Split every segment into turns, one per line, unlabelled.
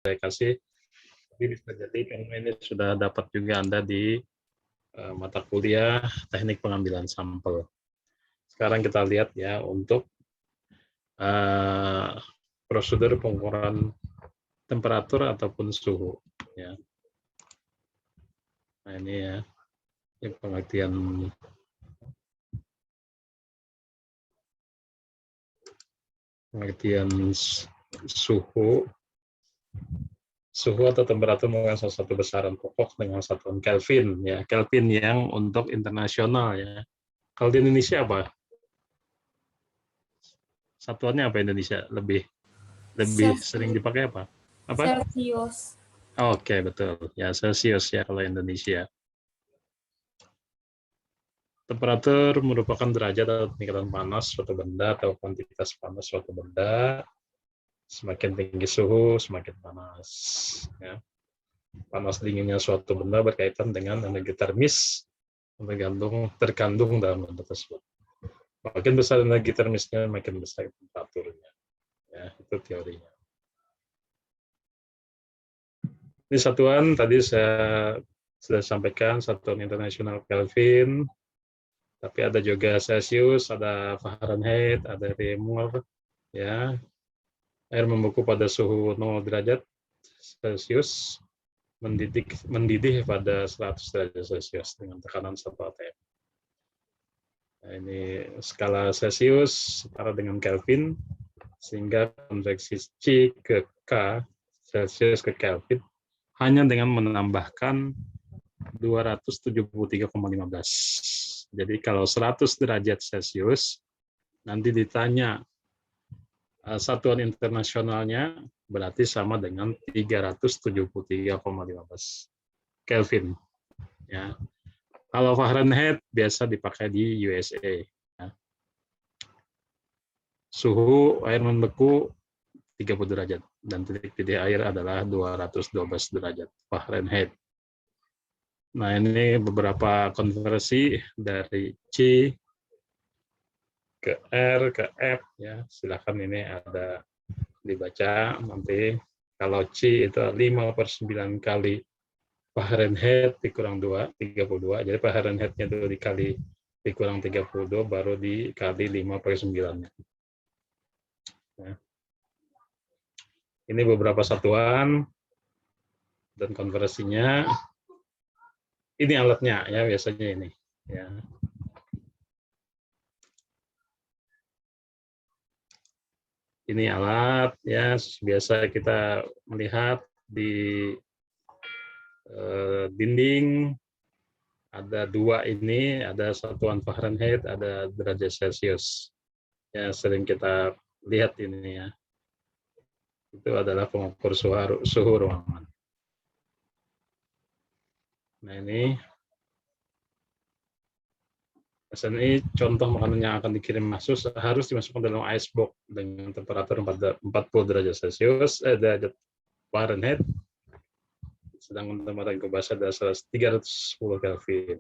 saya kasih. Tapi bisa jadi ini sudah dapat juga Anda di mata kuliah teknik pengambilan sampel. Sekarang kita lihat ya untuk prosedur pengukuran temperatur ataupun suhu. Ya. Nah ini ya, ini pengertian suhu atau temperatur merupakan salah satu besaran pokok dengan satuan Kelvin ya, Kelvin yang untuk internasional ya. Kalau di Indonesia apa? Satuannya apa Indonesia? Lebih sering dipakai apa?
Celsius.
Oke, betul. Ya, Celsius ya kalau Indonesia. Temperatur merupakan derajat atau tingkatan panas suatu benda atau kuantitas panas suatu benda. Semakin tinggi suhu, semakin panas. Ya. Panas dinginnya suatu benda berkaitan dengan energi termis terkandung dalam benda tersebut. Makin besar energi termisnya, makin besar temperaturnya. Ya, itu teorinya. Ini satuan tadi saya sudah sampaikan, satuan internasional Kelvin, tapi ada juga Celsius, ada Fahrenheit, ada Reaumur, ya. Air membeku pada suhu 0 derajat Celcius, mendidih pada 100 derajat Celcius dengan tekanan 1 atm. Nah, ini skala Celsius setara dengan Kelvin, sehingga konveksi C ke K, Celsius ke Kelvin, hanya dengan menambahkan 273,15. Jadi kalau 100 derajat Celcius, nanti ditanya satuan internasionalnya berarti sama dengan 373,15 Kelvin. Ya. Kalau Fahrenheit biasa dipakai di USA. Ya. Suhu air membeku 30 derajat dan titik didih air adalah 212 derajat Fahrenheit. Nah, ini beberapa konversi dari C ke R ke F ya. Silakan ini ada dibaca nanti. Kalau C itu 5/9 kali Fahrenheit dikurang 2, 32. Jadi Fahrenheit-nya itu dikali dikurang 32 baru dikali 5/9. Ya. Ini beberapa satuan dan konversinya. Ini alatnya ya, biasanya ini ya. Ini alat ya, biasa kita melihat di dinding ada 2 ini, ada satuan Fahrenheit, ada derajat Celcius. Ya, sering kita lihat ini ya. Itu adalah pengukur suhu ruangan. Nah, ini contoh makanan yang akan dikirim masuk harus dimasukkan dalam icebox dengan temperatur 40 derajat Celcius, derajat Fahrenheit, sedangkan temperatur inkubasi adalah 310 Kelvin.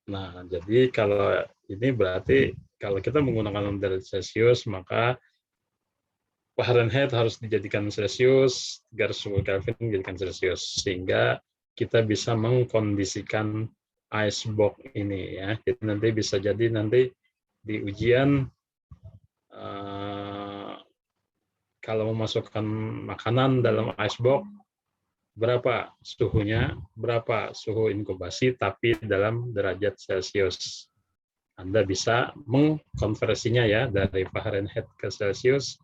Nah, jadi kalau ini berarti kalau kita menggunakan derajat Celcius, maka Fahrenheit harus dijadikan Celcius, 310 Kelvin dijadikan Celcius, sehingga kita bisa mengkondisikan icebox ini ya. Jadi nanti bisa jadi nanti di ujian kalau memasukkan makanan dalam icebox berapa suhunya, berapa suhu inkubasi tapi dalam derajat Celcius. Anda bisa mengkonversinya ya dari Fahrenheit ke Celcius,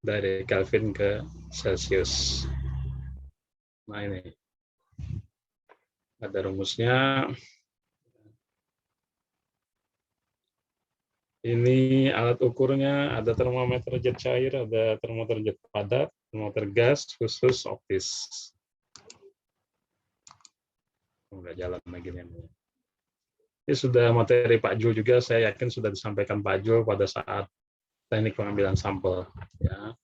dari Kelvin ke Celcius. Nah, ini ada rumusnya. Ini alat ukurnya, ada termometer jet cair, ada termometer jet padat, termometer gas, khusus, optis. Udah jalan lagi nih. Ini sudah materi Pak Jul juga, saya yakin sudah disampaikan Pak Jul pada saat teknik pengambilan sampel. Ya.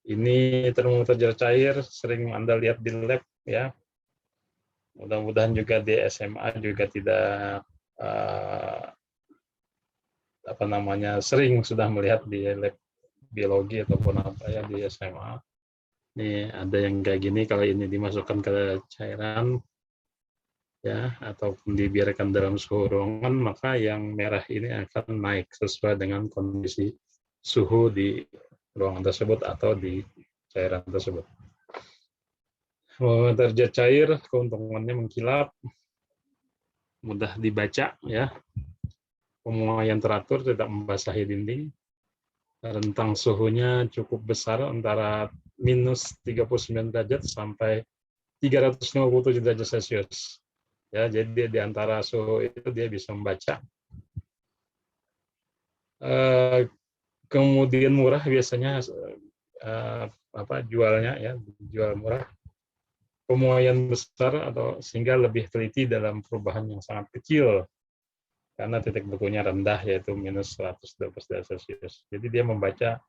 Ini termometer jet cair, sering Anda lihat di lab ya. Mudah-mudahan juga di SMA juga tidak sering sudah melihat di lab biologi ataupun apa ya di SMA. Nih ada yang kayak gini, kalau ini dimasukkan ke cairan ya ataupun dibiarkan dalam suhu ruangan, maka yang merah ini akan naik sesuai dengan kondisi suhu di ruangan tersebut atau di cairan tersebut. Termometer jet cair keuntungannya mengkilap, mudah dibaca ya, pemuaian teratur, tidak membasahi dinding, rentang suhunya cukup besar antara minus 39 derajat sampai 357 derajat Celcius. Ya, jadi dia di antara suhu itu dia bisa membaca. Kemudian murah biasanya jualnya ya, jual murah. Pemuaian besar atau sehingga lebih teliti dalam perubahan yang sangat kecil karena titik bekunya rendah yaitu minus 112 derajat Celcius. Jadi dia membaca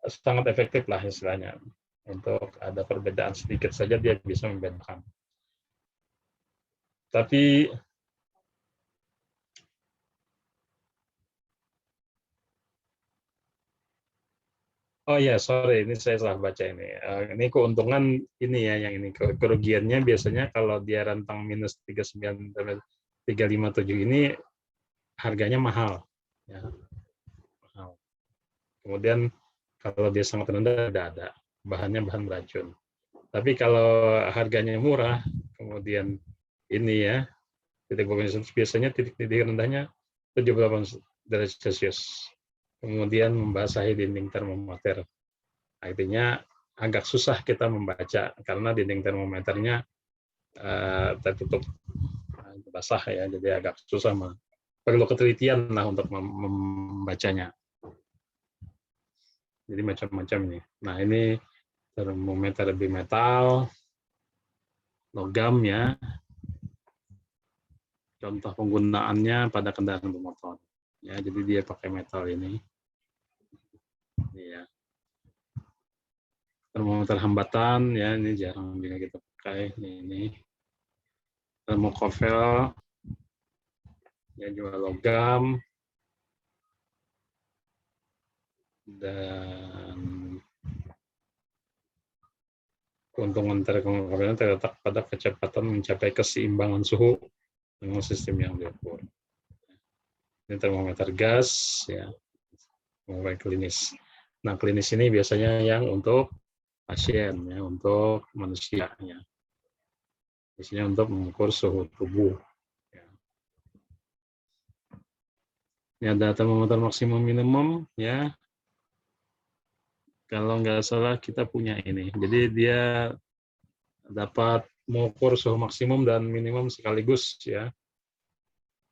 sangat efektif lah istilahnya. Untuk ada perbedaan sedikit saja dia bisa membedakan. Tapi oh ya, sorry, ini saya salah baca ini. Ini keuntungan ini ya, yang ini kerugiannya biasanya kalau dia rentang minus 39 sampai 357 ini harganya mahal. Ya, mahal. Kemudian kalau dia sangat rendah tidak ada, bahannya bahan beracun. Tapi kalau harganya murah, kemudian ini ya, titik bekunya biasanya titik rendahnya 78 derajat Celcius. Kemudian membasahi dinding termometer. Artinya agak susah kita membaca karena dinding termometernya tertutup basah ya, jadi agak susah. Perlu ketelitian lah untuk membacanya. Jadi macam-macam ini. Nah ini termometer bimetal, logam ya. Contoh penggunaannya pada kendaraan bermotor. Ya, jadi dia pakai metal ini. Ini ya. Termometer hambatan ya, ini jarang juga kita pakai. Ini termokofel ya, juga logam. Dan keuntungan termometer terletak pada kecepatan mencapai keseimbangan suhu dengan sistem yang diukur. Ini termometer gas ya, termometer klinis. Nah, klinis ini biasanya yang untuk pasien ya, untuk manusia ya. Biasanya untuk mengukur suhu tubuh. Ya. Ini ada termometer maksimum minimum ya. Kalau nggak salah kita punya ini. Jadi dia dapat mengukur suhu maksimum dan minimum sekaligus ya.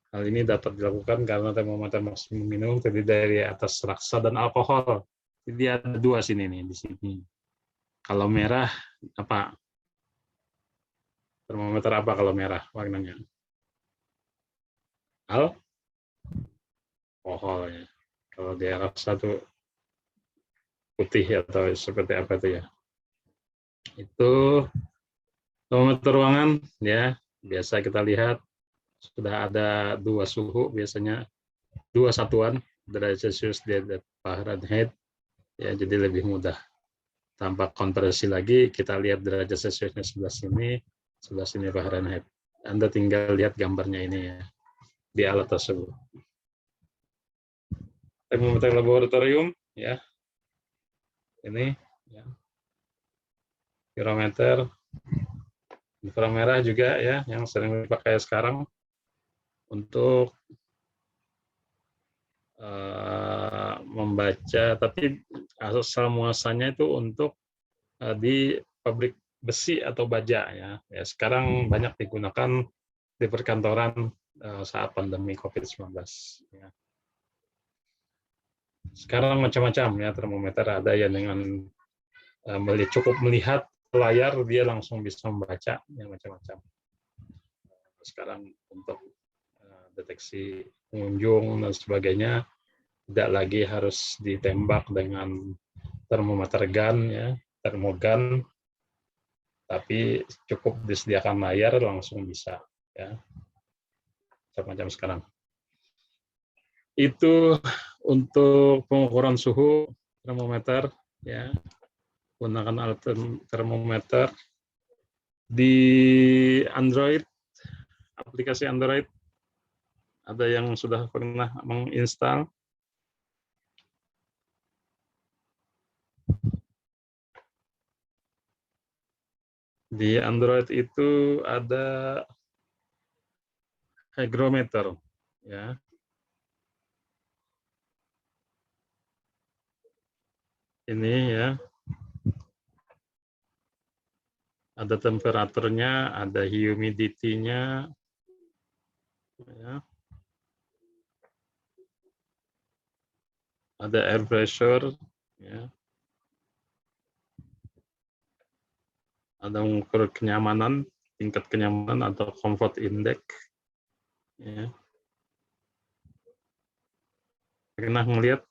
Hal ini dapat dilakukan karena termometer maksimum minimum terdiri dari atas raksa dan alkohol. Jadi ada dua sini nih di sini. Kalau merah apa? Termometer apa kalau merah warnanya? Alkohol ya. Kalau dia raksa tuh putih atau seperti apa itu ya? Itu termometer ruangan ya. Biasa kita lihat sudah ada dua suhu, biasanya dua satuan derajat Celcius dan Fahrenheit ya, jadi lebih mudah. Tanpa konversi lagi, kita lihat derajat Celciusnya sebelah sini Fahrenheit. Anda tinggal lihat gambarnya ini ya di alat tersebut. Termometer laboratorium ya, ini ya. Pirometer inframerah juga ya, yang sering dipakai sekarang untuk membaca, tapi asal muasalnya itu untuk di pabrik besi atau baja ya. Ya sekarang banyak digunakan di perkantoran saat pandemi COVID-19 ya. Sekarang macam-macam ya termometer, ada yang dengan cukup melihat layar dia langsung bisa membaca ya, macam-macam. Sekarang untuk deteksi pengunjung dan sebagainya tidak lagi harus ditembak dengan termometer gun ya, termogun, tapi cukup disediakan layar langsung bisa ya, macam-macam sekarang. Itu untuk pengukuran suhu termometer ya. gunakan alat termometer. Di Android, aplikasi Android, ada yang sudah pernah menginstal? Di Android itu ada hygrometer, ya. Ini ya, ada temperaturnya, ada humidity-nya, ya. Ada air pressure, ya. Ada ukur kenyamanan, tingkat kenyamanan atau comfort index, ya. Pernah melihat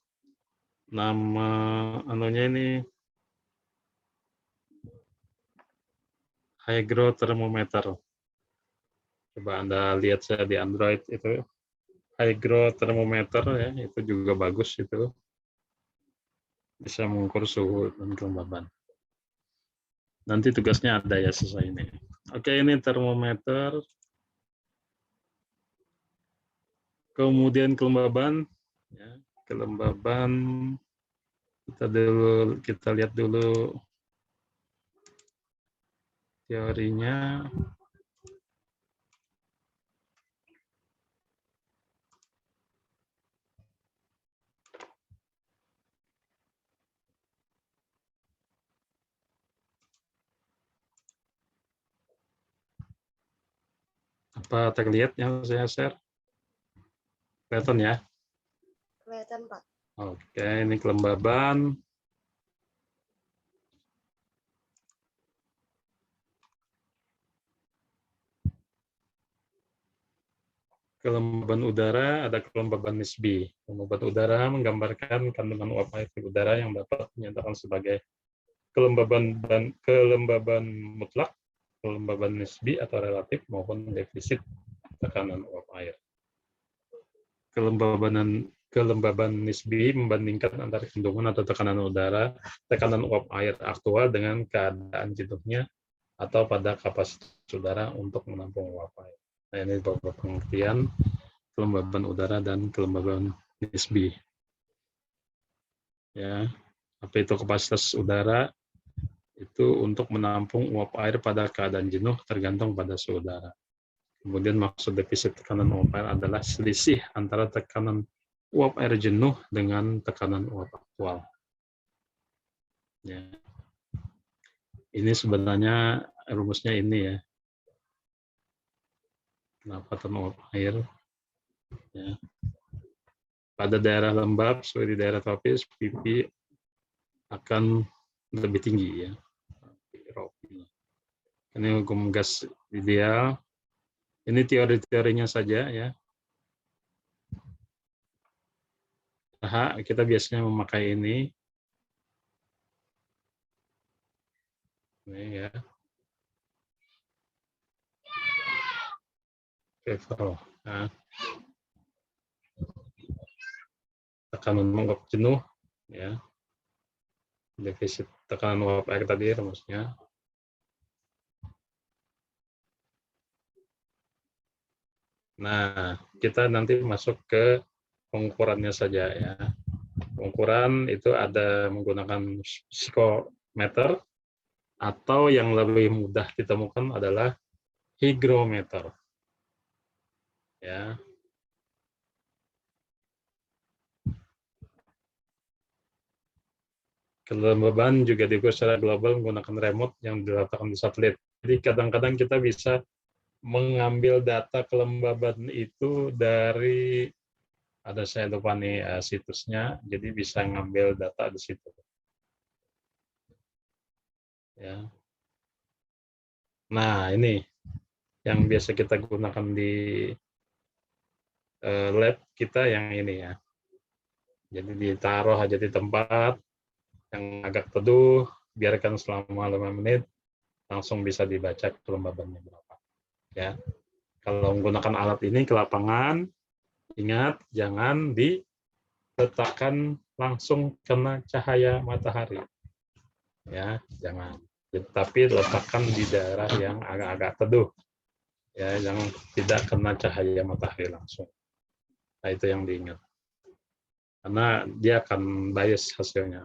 nama anunya ini hygrothermometer. Coba Anda lihat saya di Android itu hygrothermometer ya, itu juga bagus itu. Bisa mengukur suhu dan kelembaban. Nanti tugasnya ada ya sesuai ini. Oke, ini termometer. Kemudian kelembaban, ya, kelembaban kita lihat dulu teorinya. Apa terlihat yang saya share? Kelihatan ya?
Kelihatan, Pak.
Oke, ini kelembaban. Kelembaban udara, ada kelembaban nisbi. Kelembaban udara menggambarkan kandungan uap air di udara yang dapat dinyatakan sebagai kelembaban mutlak, kelembaban nisbi atau relatif maupun defisit tekanan uap air. Kelembaban nisbi membandingkan antara kandungan atau tekanan uap air aktual dengan keadaan jenuhnya atau pada kapasitas udara untuk menampung uap air. Nah, ini beberapa pengertian kelembaban udara dan kelembaban nisbi. Ya, apa itu kapasitas udara? Itu untuk menampung uap air pada keadaan jenuh tergantung pada suhu udara. Kemudian maksud defisit tekanan uap air adalah selisih antara tekanan uap air jenuh dengan tekanan uap aktual. Ya. Ini sebenarnya rumusnya ini ya. Pendapatan uap air. Ya. Pada daerah lembab, seperti di daerah tropis, PP akan lebih tinggi ya. Ini hukum gas ideal. Ini teori-teorinya saja ya. Nah, kita biasanya memakai ini. Ini ya. Level. Nah. Tekanan uap jenuh ya. Defisit tekanan uap air tadi rumusnya. Nah, kita nanti masuk ke pengukurannya saja ya. Pengukuran itu ada menggunakan psikometer atau yang lebih mudah ditemukan adalah hygrometer. Ya. Kelembaban juga diukur secara global menggunakan remote yang diletakkan di satelit. Jadi kadang-kadang kita bisa mengambil data kelembaban itu dari, ada saya lupa nih situsnya, jadi bisa ngambil data di situ. Ya. Nah ini yang biasa kita gunakan di lab kita yang ini ya. Jadi ditaruh aja di tempat yang agak teduh, biarkan selama 5 menit, langsung bisa dibaca kelembabannya berapa. Ya. Kalau menggunakan alat ini ke lapangan, ingat jangan diletakkan langsung kena cahaya matahari. ya, jangan. Tapi letakkan di daerah yang agak-agak teduh, ya, yang tidak kena cahaya matahari langsung. Nah, itu yang diingat. Karena dia akan bias hasilnya.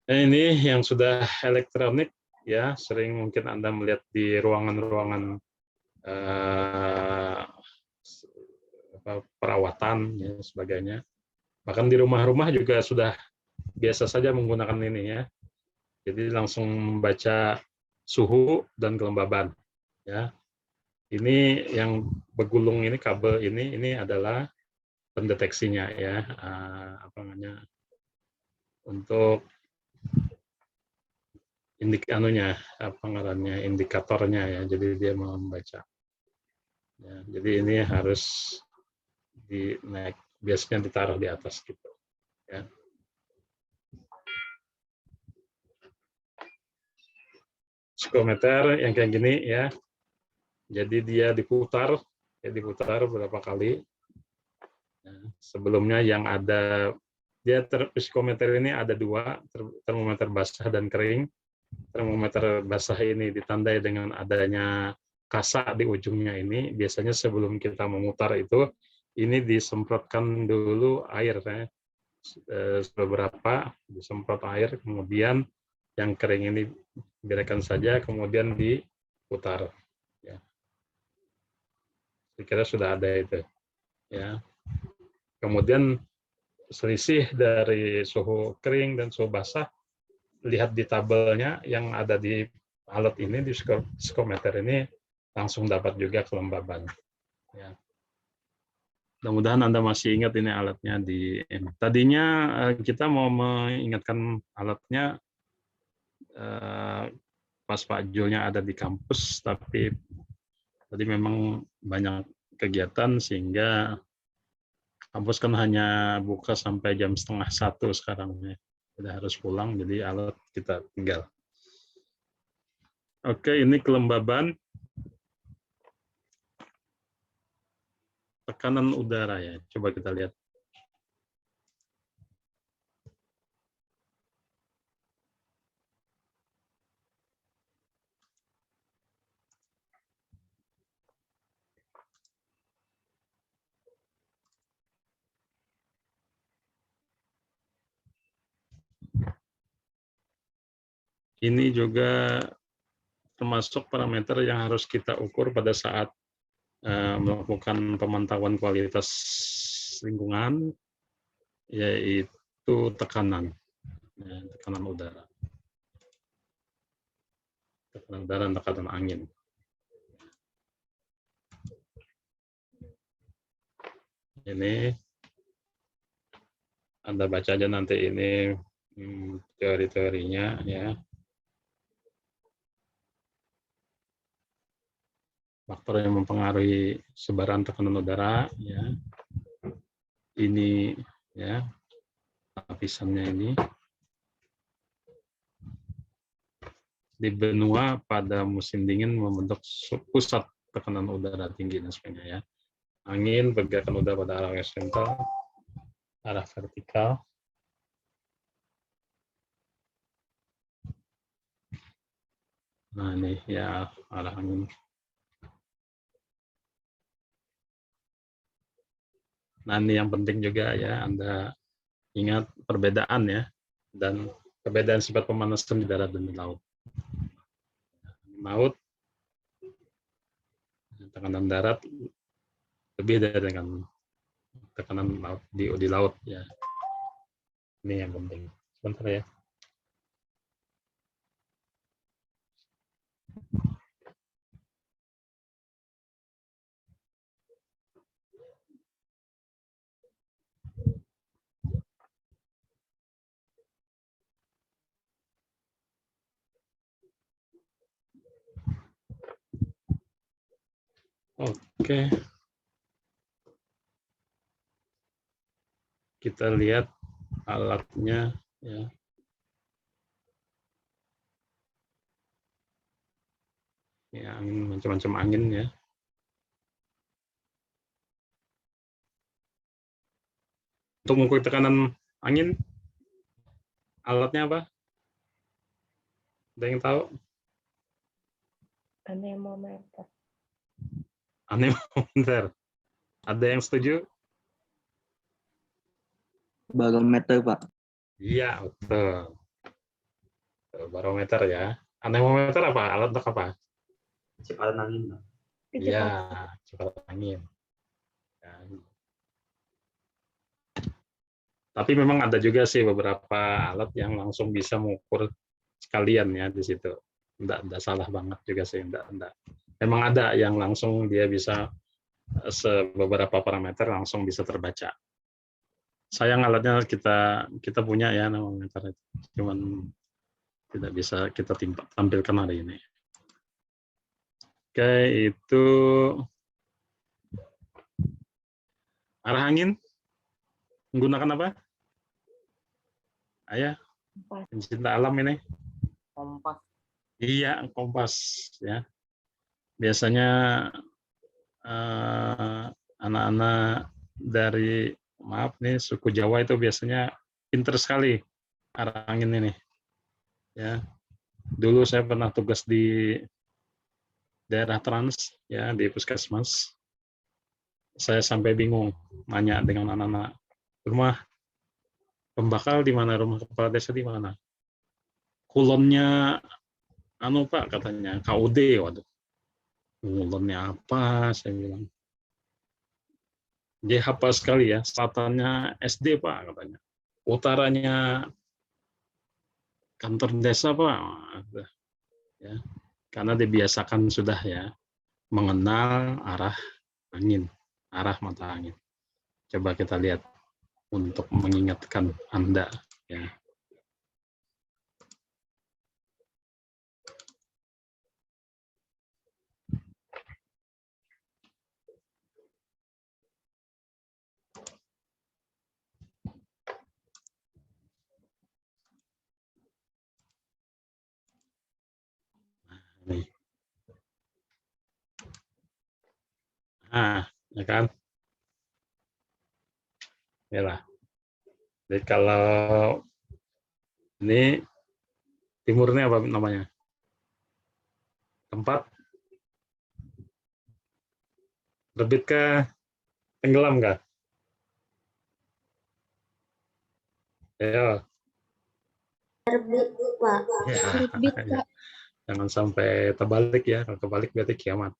Nah, ini yang sudah elektronik, ya, sering mungkin Anda melihat di ruangan-ruangan perawatan, ya, sebagainya. Bahkan di rumah-rumah juga sudah biasa saja menggunakan ini, ya. Jadi langsung membaca suhu dan kelembaban, ya. Ini yang bergulung ini, kabel ini adalah pendeteksinya, ya, apa namanya, untuk indikatornya, ya. Jadi dia membaca. Ya, jadi ini harus dinaik, biasanya ditaruh di atas gitu, ya. Psikometer yang kayak gini, ya. Jadi dia diputar beberapa kali. Sebelumnya yang ada psikometer ini ada dua, termometer basah dan kering. Termometer basah ini ditandai dengan adanya kasa di ujungnya ini. Biasanya sebelum kita memutar itu, ini disemprotkan dulu air, ya. Beberapa disemprot air, kemudian yang kering ini biarkan saja, kemudian diputar. Ya. Kira-kira sudah ada itu, ya. Kemudian selisih dari suhu kering dan suhu basah, lihat di tabelnya yang ada di alat ini, di psikometer ini, langsung dapat juga kelembaban. Ya. Mudah-mudahan Anda masih ingat ini alatnya di ini. Tadinya kita mau mengingatkan alatnya pas Pak Julnya ada di kampus, tapi tadi memang banyak kegiatan sehingga kampus kan hanya buka sampai jam 12:30 sekarang, ya. Udah harus pulang, jadi alat kita tinggal. Oke, ini kelembaban tekanan udara, ya. Coba kita lihat. Ini juga termasuk parameter yang harus kita ukur pada saat melakukan pemantauan kualitas lingkungan, yaitu tekanan, ya, tekanan udara. Tekanan udara dan tekanan angin. Ini Anda baca aja nanti ini teori-teorinya, ya. Faktor yang mempengaruhi sebaran tekanan udara, ya. Ini, ya, lapisannya ini. Di benua pada musim dingin membentuk pusat tekanan udara tinggi dan sebagainya, ya. Angin, pergerakan udara pada arah horizontal, arah vertikal. Nah, ini, ya, arah angin. Nah, ini yang penting juga, ya, Anda ingat perbedaan, ya, dan perbedaan sifat pemanasan di darat dan di laut. Laut, tekanan darat lebih dari dengan tekanan laut di laut, ya. Ini yang penting. Sebentar, ya. Oke. Kita lihat alatnya, ya. Ya, angin, macam-macam angin, ya. Untuk mengukur tekanan angin, alatnya apa? Ada yang tahu?
Anemometer.
Anemometer. Ada yang setuju?
Barometer, Pak.
Iya, betul. Barometer ya. Anemometer apa? Alat untuk apa?
Kecepatan angin, Pak.
Iya, kecepatan angin. Ya. Tapi memang ada juga sih beberapa alat yang langsung bisa mengukur sekalian ya di situ. Enggak salah banget juga sih, enggak. Memang ada yang langsung dia bisa beberapa parameter langsung bisa terbaca. Sayang alatnya kita punya ya anemometer itu. Cuman tidak bisa kita tampilkan hari ini. Oke, itu arah angin menggunakan apa? Ayah, pencinta alam ini.
Kompas.
Iya, kompas ya. Biasanya anak-anak dari suku Jawa itu biasanya pinter sekali arah angin ini. Ya, dulu saya pernah tugas di daerah Trans ya di puskesmas. Saya sampai bingung nanya dengan anak-anak, rumah pembakal di mana, rumah kepala desa di mana? Kulonnya Pak katanya KUD. Waduh, kulonnya apa? Saya bilang. Dia hafal sekali ya, selatannya SD Pak katanya. Utaranya kantor desa Pak. Ya, karena dibiasakan sudah ya mengenal arah angin, arah mata angin. Coba kita lihat untuk mengingatkan Anda ya. Nih. Nah, ya kan? Inilah. Jadi kalau ini timurnya apa namanya? Tempat terbit kah? Tenggelam kah? Ayo.
Terbit, Pak.
Ya,
Terbit,
ya.
Pak.
Jangan sampai terbalik ya. Kalau terbalik berarti kiamat.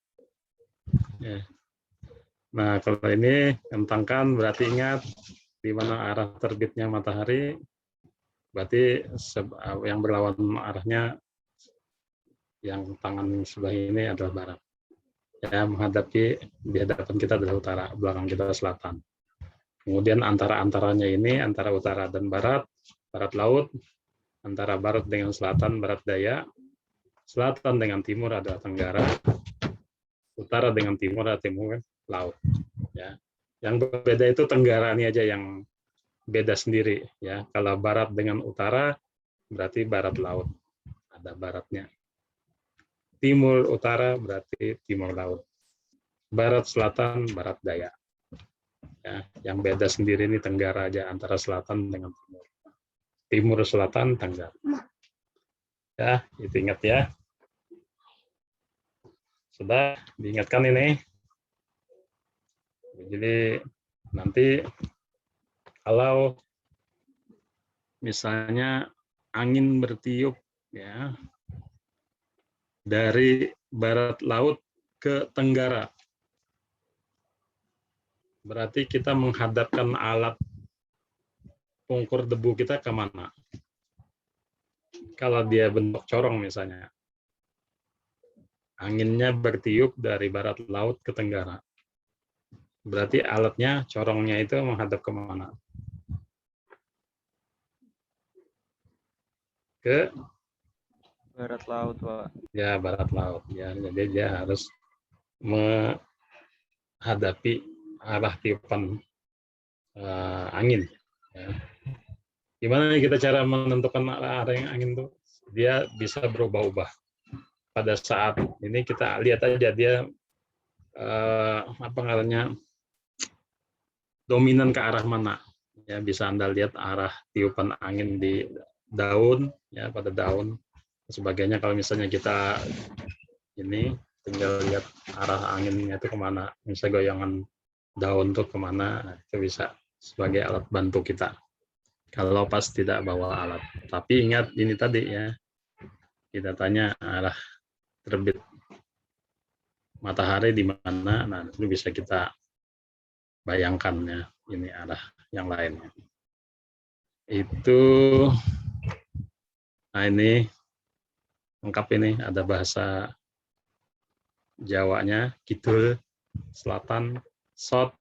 Ya. Nah, kalau ini kentangkan berarti ingat di mana arah terbitnya matahari, berarti yang berlawan arahnya yang tangan sebelah ini adalah barat. Ya, menghadapi di hadapan kita adalah utara, belakang kita selatan. Kemudian antara-antaranya ini antara utara dan barat, barat laut, antara barat dengan selatan, barat daya, selatan dengan timur adalah tenggara, utara dengan timur adalah timur laut. Ya, yang berbeda itu tenggara ini aja yang beda sendiri ya. Kalau barat dengan utara berarti barat laut, ada baratnya. Timur utara berarti timur laut. Barat selatan barat daya. Ya, yang beda sendiri ini tenggara aja antara selatan dengan timur. Timur selatan tenggara. Ya, itu ingat ya. Sudah diingatkan ini. Jadi nanti kalau misalnya angin bertiup ya dari barat laut ke tenggara, berarti kita menghadapkan alat pengukur debu kita ke mana? Kalau dia bentuk corong misalnya, anginnya bertiup dari barat laut ke tenggara, berarti alatnya, corongnya itu menghadap ke mana? Ke
Barat laut, Pak.
ya barat laut ya, jadi dia harus menghadapi arah tiupan angin ya. Gimana kita cara menentukan arah yang angin itu? Dia bisa berubah-ubah pada saat ini. Kita lihat aja dia apa namanya, dominan ke arah mana ya. Bisa Anda lihat arah tiupan angin di daun ya, pada daun sebagainya. Kalau misalnya kita ini tinggal lihat arah anginnya itu kemana, misalnya goyangan daun tuh kemana, nah, itu bisa sebagai alat bantu kita. Kalau pas tidak bawa alat. Tapi ingat ini tadi ya, kita tanya arah terbit matahari di mana, nah itu bisa kita bayangkan ya, ini arah yang lainnya. Itu, nah ini lengkap ini, ada bahasa Jawanya, Kidul, Selatan, South,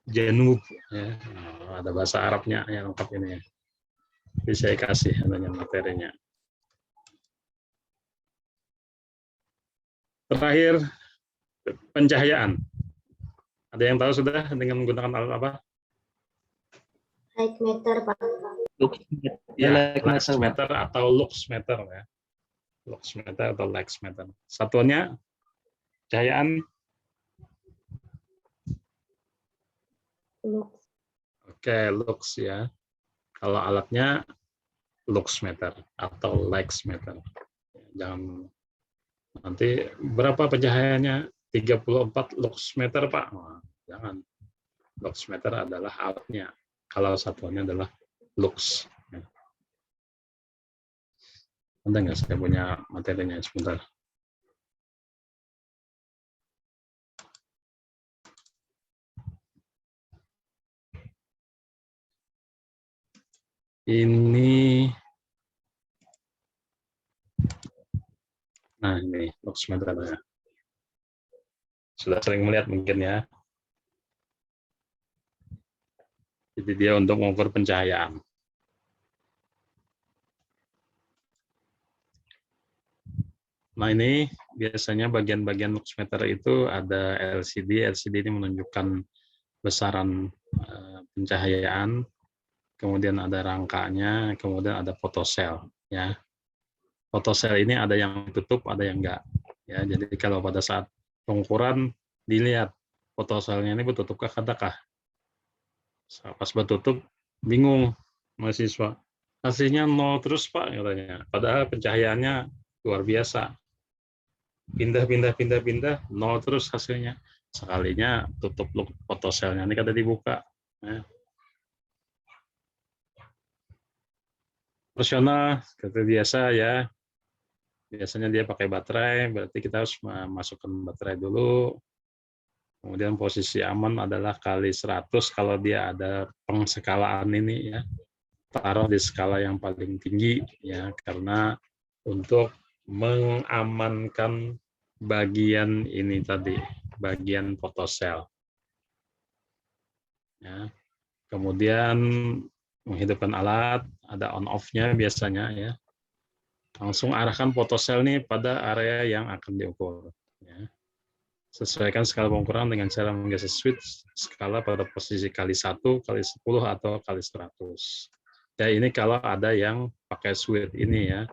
Janub, ya. Nah, ada bahasa Arabnya yang lengkap ini ya. Bisa saya kasih adanya materinya. Terakhir, pencahayaan. Ada yang tahu sudah dengan menggunakan alat apa?
Light meter, Pak.
Ya, luxmeter atau luxmeter ya. Luxmeter atau luxmeter. Satuannya cahayaan.
Lux.
Oke, lux ya. Kalau alatnya luxmeter atau luxmeter. Jangan nanti berapa pencahayaannya? 34 luxmeter, Pak. Nah, jangan. Luxmeter adalah alatnya. Kalau satuannya adalah lux. Ada nggak saya punya materinya sebentar? Ini, nah ini luxmeternya. Sudah sering melihat mungkin ya. Jadi dia untuk mengukur pencahayaan. Nah ini biasanya bagian-bagian luxmeter itu ada LCD. LCD ini menunjukkan besaran pencahayaan. Kemudian ada rangkanya, kemudian ada fotosel. Ya, fotosel ini ada yang tutup, ada yang enggak. Ya, jadi kalau pada saat pengukuran dilihat fotoselnya ini bertutupkah katakah. Pas bertutup bingung mahasiswa. Hasilnya 0 terus Pak katanya. Padahal pencahayaannya luar biasa. Pindah, 0 terus hasilnya. Sekalinya tutup fotoselnya ini kada dibuka. Ya. Operasional seperti biasa ya. Biasanya dia pakai baterai, berarti kita harus memasukkan baterai dulu. Kemudian posisi aman adalah kali 100 kalau dia ada pengskalaan ini ya. Taruh di skala yang paling tinggi ya, karena untuk mengamankan bagian ini tadi, bagian fotosel. Ya. Kemudian menghidupkan alat, ada on off-nya biasanya ya. Langsung arahkan fotosel nih pada area yang akan diukur. Ya. Sesuaikan skala pengukuran dengan cara menggeser switch skala pada posisi kali 1, kali 10, atau kali 100. Ya ini kalau ada yang pakai switch ini ya.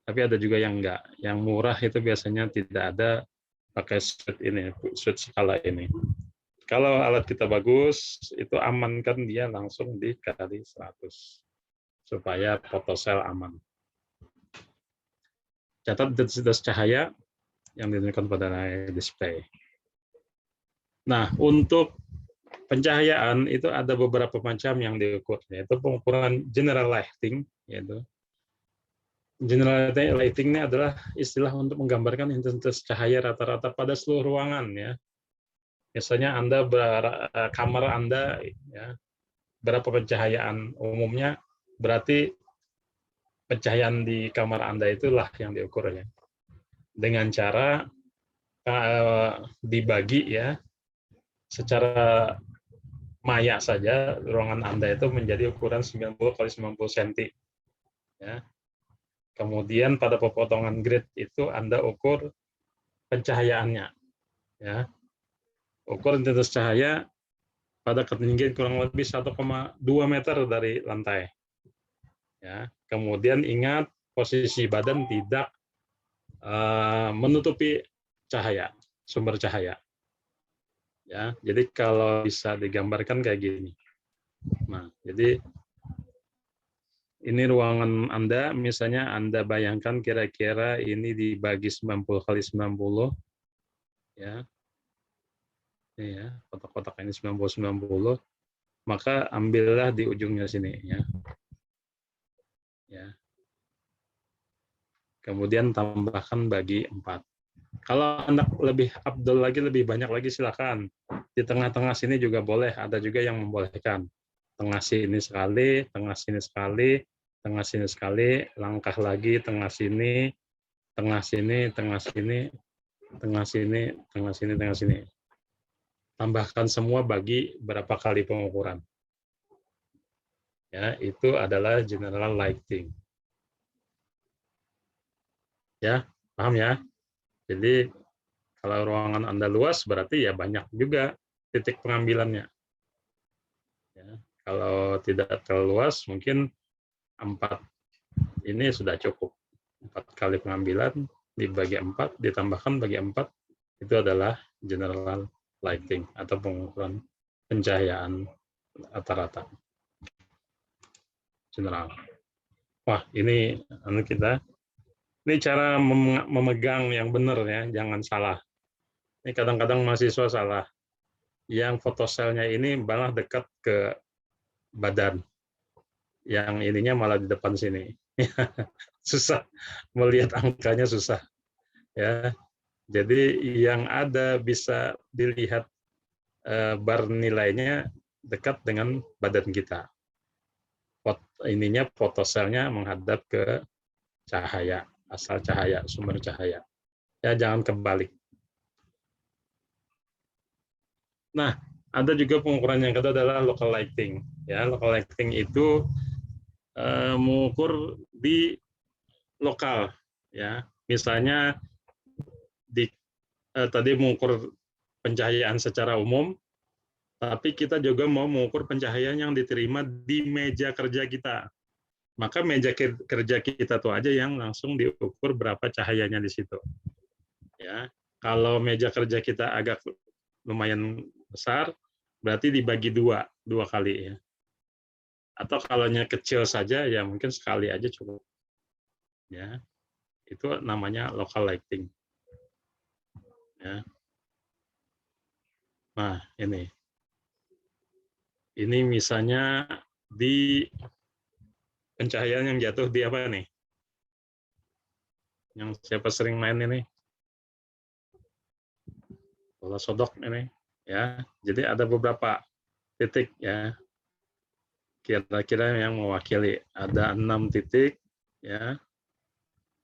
Tapi ada juga yang enggak. Yang murah itu biasanya tidak ada pakai switch ini, switch skala ini. Kalau alat kita bagus, itu amankan dia langsung dikali 100 supaya fotosel aman. Catat intensitas cahaya yang ditunjukkan pada layar display. Nah, untuk pencahayaan itu ada beberapa macam yang diukur, yaitu pengukuran general lighting, yaitu general lighting ini adalah istilah untuk menggambarkan intensitas cahaya rata-rata pada seluruh ruangan ya. Biasanya kamar Anda ya, berapa pencahayaan umumnya, berarti pencahayaan di kamar Anda itulah yang diukur ya. Dengan cara dibagi ya, secara maya saja ruangan Anda itu menjadi ukuran 90 kali 90 cm. Ya. Kemudian pada pepotongan grid itu Anda ukur pencahayaannya. Ya. Ukur intensitas cahaya pada ketinggian kurang lebih 1,2 meter dari lantai. Ya. Kemudian ingat posisi badan tidak menutupi cahaya, sumber cahaya. Ya, jadi kalau bisa digambarkan kayak gini. Nah, jadi ini ruangan Anda, misalnya Anda bayangkan kira-kira ini dibagi 90 kali 90, ya. Ini ya, kotak-kotak ini 90, maka ambillah di ujungnya sini, ya. Ya. Kemudian tambahkan bagi 4. Kalau Anda lebih afdol lagi, lebih banyak lagi, silakan. Di tengah-tengah sini juga boleh, ada juga yang membolehkan. Tengah sini sekali, tengah sini sekali, tengah sini sekali, langkah lagi, tengah sini, tengah sini, tengah sini, tengah sini, tengah sini, tengah sini. Tambahkan semua bagi berapa kali pengukuran. Ya, itu adalah general lighting. Ya, paham ya? Jadi kalau ruangan Anda luas berarti ya banyak juga titik pengambilannya. Ya, kalau tidak terlalu luas mungkin 4 ini sudah cukup. 4 kali pengambilan dibagi 4, ditambahkan bagi 4, itu adalah general lighting atau pengukuran pencahayaan rata-rata. General. Wah, ini ini cara memegang yang benar ya, jangan salah. Ini kadang-kadang mahasiswa salah. Yang fotoselnya ini malah dekat ke badan. Yang ininya malah di depan sini. Susah melihat angkanya, susah. Ya. Jadi yang ada bisa dilihat bar nilainya dekat dengan badan kita. Ininya fotoselnya menghadap ke cahaya, asal cahaya, sumber cahaya. Ya, jangan kebalik. Nah, ada juga pengukuran yang kedua adalah local lighting. Ya, local lighting itu mengukur di lokal. Ya, misalnya tadi mengukur pencahayaan secara umum, tapi kita juga mau mengukur pencahayaan yang diterima di meja kerja kita. Maka meja kerja kita tuh aja yang langsung diukur berapa cahayanya di situ. Ya, kalau meja kerja kita agak lumayan besar, berarti dibagi dua kali ya. Atau kalau kecil saja ya mungkin sekali aja cukup. Ya, itu namanya local lighting. Ya. Nah, ini misalnya di pencahayaan yang jatuh di apa nih? Yang siapa sering main ini? Bola sodok ini, ya. Jadi ada beberapa titik ya. Kira-kira yang mewakili ada 6 titik ya.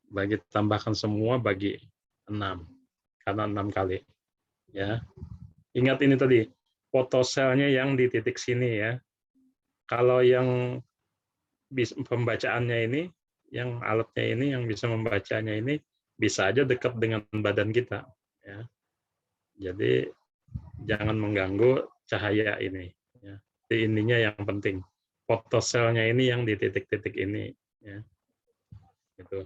Bagi tambahkan semua bagi 6 karena 6 kali ya. Ingat ini tadi fotoselnya yang di titik sini ya. Kalau yang pembacaannya ini, yang alatnya ini yang bisa membacanya ini bisa aja dekat dengan badan kita ya. Jadi jangan mengganggu cahaya ini ya. Ininya yang penting. Fotoselnya ini yang di titik-titik ini ya. Gitu.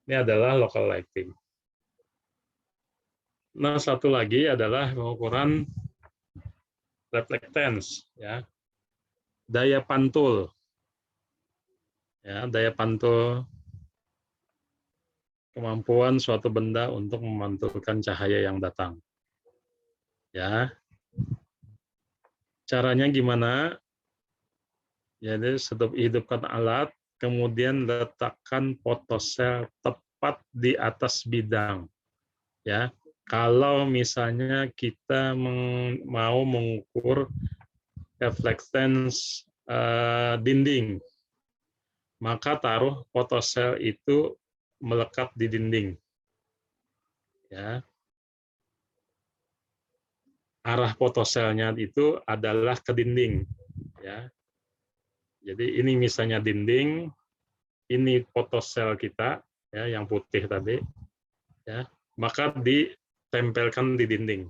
Ini adalah local lighting. Nah, satu lagi adalah pengukuran reflectance ya. Daya pantul. Ya, daya pantul kemampuan suatu benda untuk memantulkan cahaya yang datang. Ya. Caranya gimana? Jadi hidupkan alat, kemudian letakkan fotosel tepat di atas bidang. Ya. Kalau misalnya kita mau mengukur reflectance dinding, maka taruh fotosel itu melekat di dinding. Ya. Arah fotoselnya itu adalah ke dinding. Ya. Jadi ini misalnya dinding, ini fotosel kita, ya, yang putih tadi, ya, maka ditempelkan di dinding.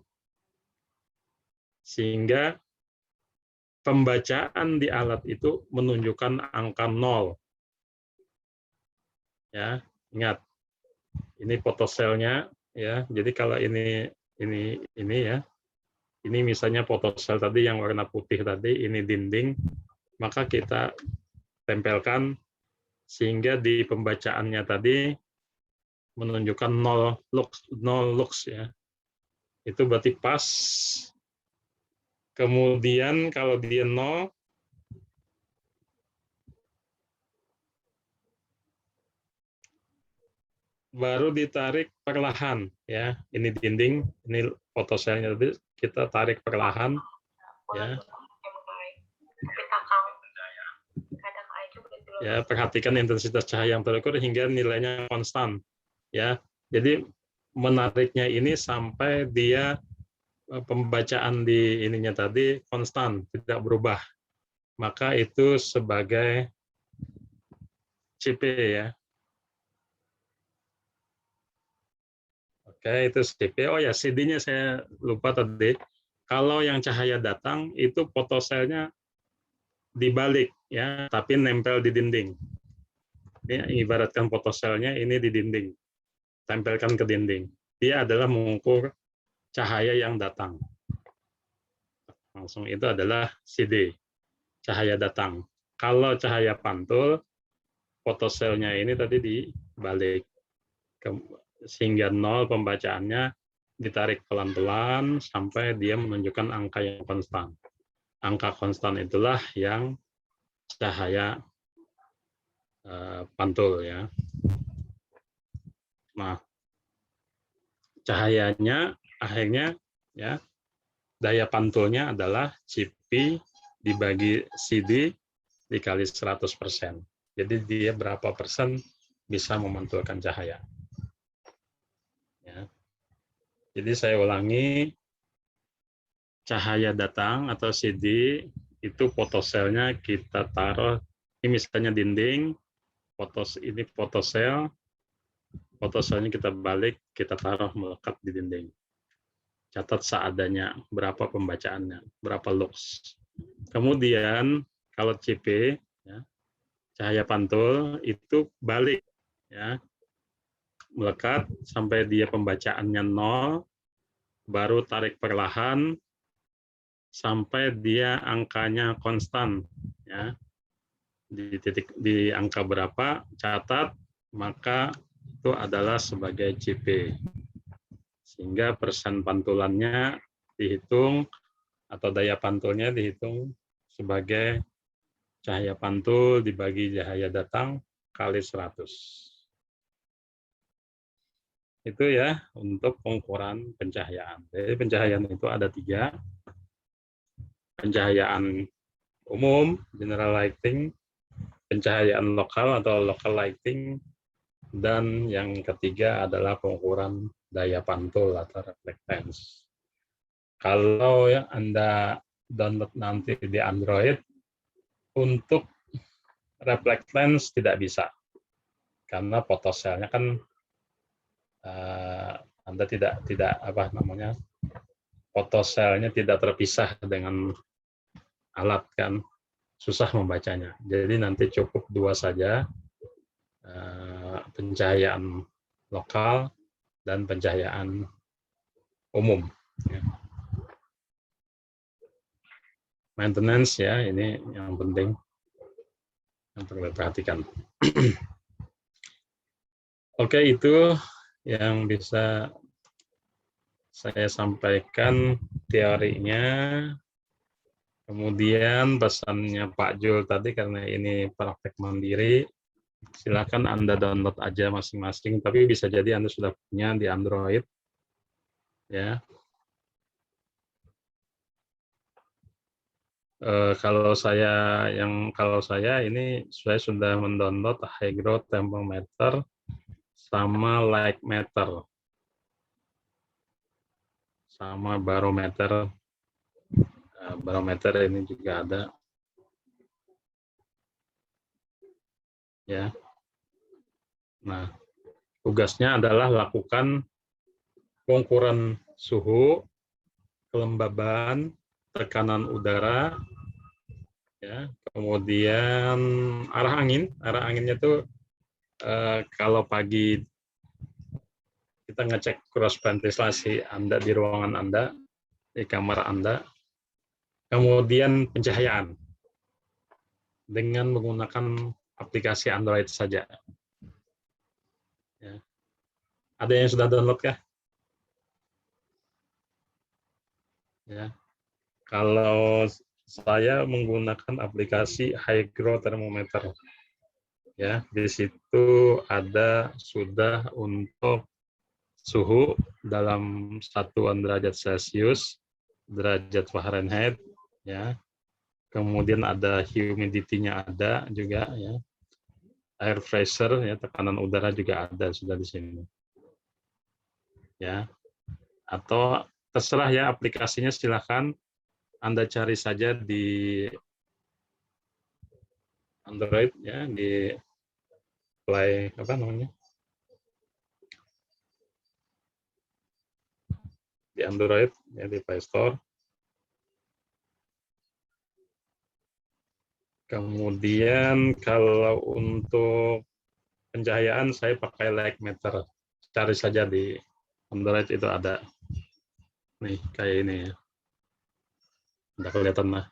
Sehingga pembacaan di alat itu menunjukkan angka 0. Ya, ingat. Ini fotoselnya ya. Jadi kalau ini ya. Ini misalnya fotosel tadi yang warna putih tadi, ini dinding, maka kita tempelkan sehingga di pembacaannya tadi menunjukkan 0 lux ya. Itu berarti pas. Kemudian kalau dia 0, baru ditarik perlahan ya. Ini dinding, ini fotoselnya tadi kita tarik perlahan ya. Ya, perhatikan intensitas cahaya yang terukur hingga nilainya konstan ya. Jadi menariknya ini sampai dia pembacaan di ininya tadi konstan, tidak berubah. Maka itu sebagai CP ya. Oke, itu CP. Oh ya, CD-nya saya lupa tadi. Kalau yang cahaya datang itu fotoselnya dibalik ya, tapi nempel di dinding. Ini ibaratkan fotoselnya ini di dinding. Tempelkan ke dinding. Dia adalah mengukur cahaya yang datang. Langsung itu adalah CD, cahaya datang. Kalau cahaya pantul, fotoselnya ini tadi dibalik. Sehingga 0 pembacaannya ditarik pelan-pelan sampai dia menunjukkan angka yang konstan. Angka konstan itulah yang cahaya pantul ya. Nah, cahayanya akhirnya ya daya pantulnya adalah CP dibagi CD dikali 100%. Jadi dia berapa persen bisa memantulkan cahaya. Ya. Jadi saya ulangi, cahaya datang atau CD itu fotoselnya kita taruh, ini misalnya dinding, ini fotoselnya kita balik, kita taruh melekat di dinding. Catat seadanya berapa pembacaannya, berapa lux. Kemudian kalau CP, ya, cahaya pantul itu balik, ya, melekat sampai dia pembacaannya 0, baru tarik perlahan sampai dia angkanya konstan, ya, di angka berapa, catat, maka itu adalah sebagai CP. Sehingga persen pantulannya dihitung atau daya pantulnya dihitung sebagai cahaya pantul dibagi cahaya datang kali 100. Itu ya untuk pengukuran pencahayaan. Jadi pencahayaan itu ada 3. Pencahayaan umum, general lighting, pencahayaan lokal atau local lighting, dan yang ketiga adalah pengukuran daya pantul atau reflectance. Kalau ya Anda download nanti di Android, untuk reflectance tidak bisa. Karena fotoselnya kan Anda tidak apa namanya, fotoselnya tidak terpisah dengan alat kan, susah membacanya. Jadi nanti cukup 2 saja, pencahayaan lokal dan pencahayaan umum. Maintenance ya, ini yang penting yang perlu diperhatikan. Oke, itu yang bisa saya sampaikan teorinya. Kemudian pesannya Pak Jul tadi, karena ini praktek mandiri, silakan Anda download aja masing-masing, tapi bisa jadi Anda sudah punya di Android. Ya. Kalau saya ini saya sudah mendownload Hygro Thermometer sama Light Meter sama barometer. Barometer ini juga ada. Ya. Nah, tugasnya adalah lakukan pengukuran suhu, kelembaban, tekanan udara, ya, kemudian arah angin. Arah anginnya tuh kalau pagi kita ngecek cross ventilasi Anda di ruangan Anda, di kamar Anda, kemudian pencahayaan. dengan menggunakan aplikasi Android saja. Ya. Ada yang sudah download kah? Ya. Kalau saya menggunakan aplikasi Hygro Thermometer. Ya, di situ ada sudah untuk suhu dalam satuan derajat Celcius, derajat Fahrenheit, ya. Kemudian ada humidity-nya ada juga, ya. Air pressure, ya, tekanan udara juga ada sudah di sini. Ya. Atau terserah ya aplikasinya, silakan Anda cari saja di Android, ya, di Play apa namanya? Di Android, ya, di Play Store. Kemudian kalau untuk pencahayaan saya pakai light meter. Cari saja di Android itu ada. Nih, kayak ini ya. Udah kelihatan lah.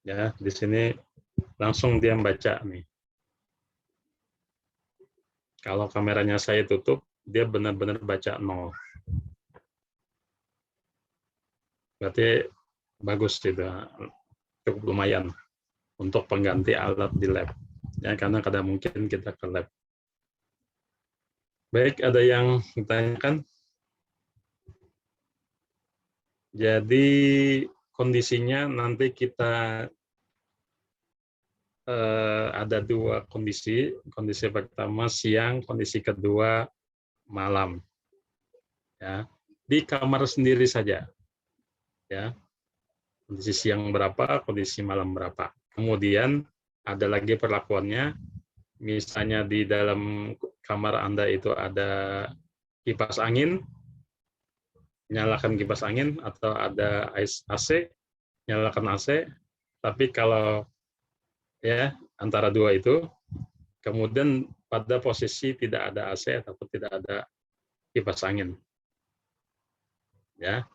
Ya, di sini langsung dia baca nih. Kalau kameranya saya tutup, dia benar-benar baca 0. Berarti bagus gitu, cukup lumayan untuk pengganti alat di lab. Ya, karena kadang mungkin kita ke lab. Baik, ada yang ditanyakan? Jadi kondisinya nanti kita ada 2 kondisi. Kondisi pertama siang, kondisi kedua malam. Ya, di kamar sendiri saja. Ya, kondisi siang berapa, kondisi malam berapa. Kemudian ada lagi perlakuannya. Misalnya di dalam kamar Anda itu ada kipas angin, nyalakan kipas angin, atau ada AC, nyalakan AC. Tapi kalau ya antara 2 itu, kemudian pada posisi tidak ada AC ataupun tidak ada kipas angin. Ya.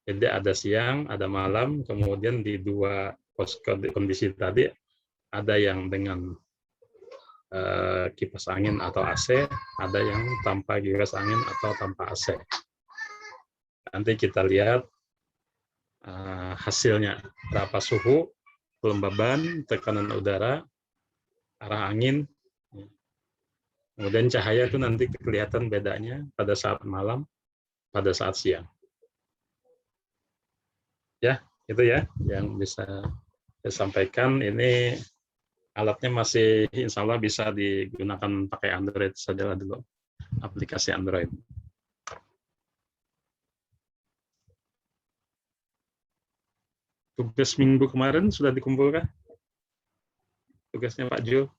Jadi ada siang, ada malam, kemudian di 2 kondisi tadi ada yang dengan kipas angin atau AC, ada yang tanpa kipas angin atau tanpa AC. Nanti kita lihat hasilnya, berapa suhu, kelembaban, tekanan udara, arah angin, kemudian cahaya itu nanti kelihatan bedanya pada saat malam, pada saat siang. Ya, itu ya yang bisa saya sampaikan. Ini alatnya masih insya Allah bisa digunakan pakai Android saja dulu, aplikasi Android. Tugas minggu kemarin sudah dikumpulkan? Tugasnya Pak Jul?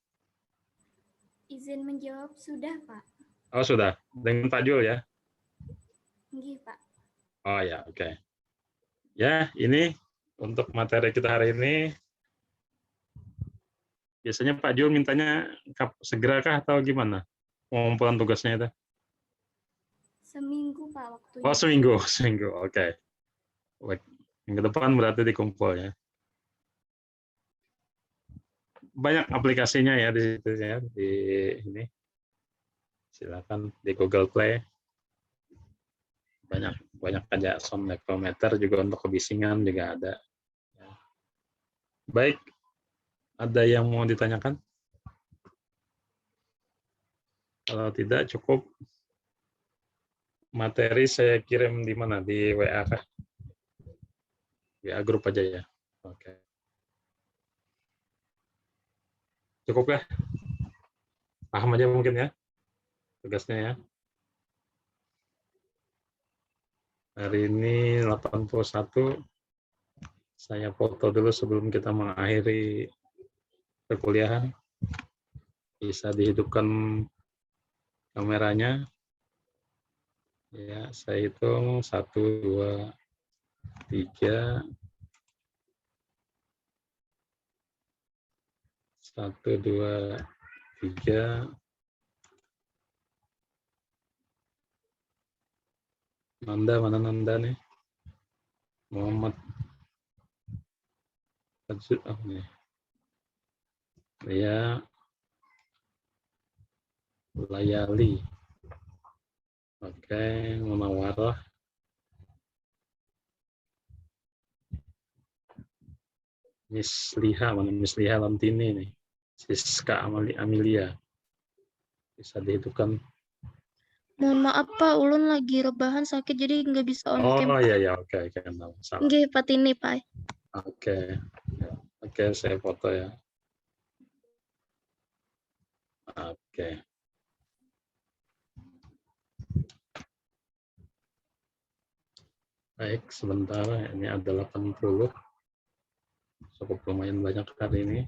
Izin menjawab sudah, Pak.
Oh, sudah. Dengan Pak Jul ya?
Nggih, Pak.
Oh ya, oke. Ya, ini untuk materi kita hari ini. Biasanya Pak Jul mintanya segerakah atau gimana? Pengumpulan tugasnya itu?
Seminggu, Pak, waktunya.
Oh, seminggu. Seminggu, oke. Baik. Minggu depan berarti dikumpul ya. Banyak aplikasinya ya di situ ya, di ini. Silakan di Google Play. Banyak aja sound micrometer juga untuk kebisingan juga ada. Baik, ada yang mau ditanyakan? Kalau tidak cukup materi saya kirim di mana? Di WA kah? WA grup aja ya. Oke. Cukup kah? Paham aja mungkin ya tugasnya ya. Hari ini 81. Saya foto dulu sebelum kita mengakhiri perkuliahan. Bisa dihidupkan kameranya. Ya, saya hitung 1, 2, 3. 1, 2, 3. Nanda, mana Nanda nih? Muhammad. Oh, nih. Ya, Layali. Oke, Munawarah. Miss Liha, mana Miss Liha Lantini nih. Siska Amelia. Bisa dihitungkan.
Mohon maaf Pak, Ulun lagi rebahan sakit jadi nggak bisa on cam.
Oh iya, ya, oke, enggak masalah.
Nggih, Patini Pak.
Oke, oke, saya foto ya. Oke. Baik, sebentar. Ini ada 80. Cukup lumayan banyak hari ini.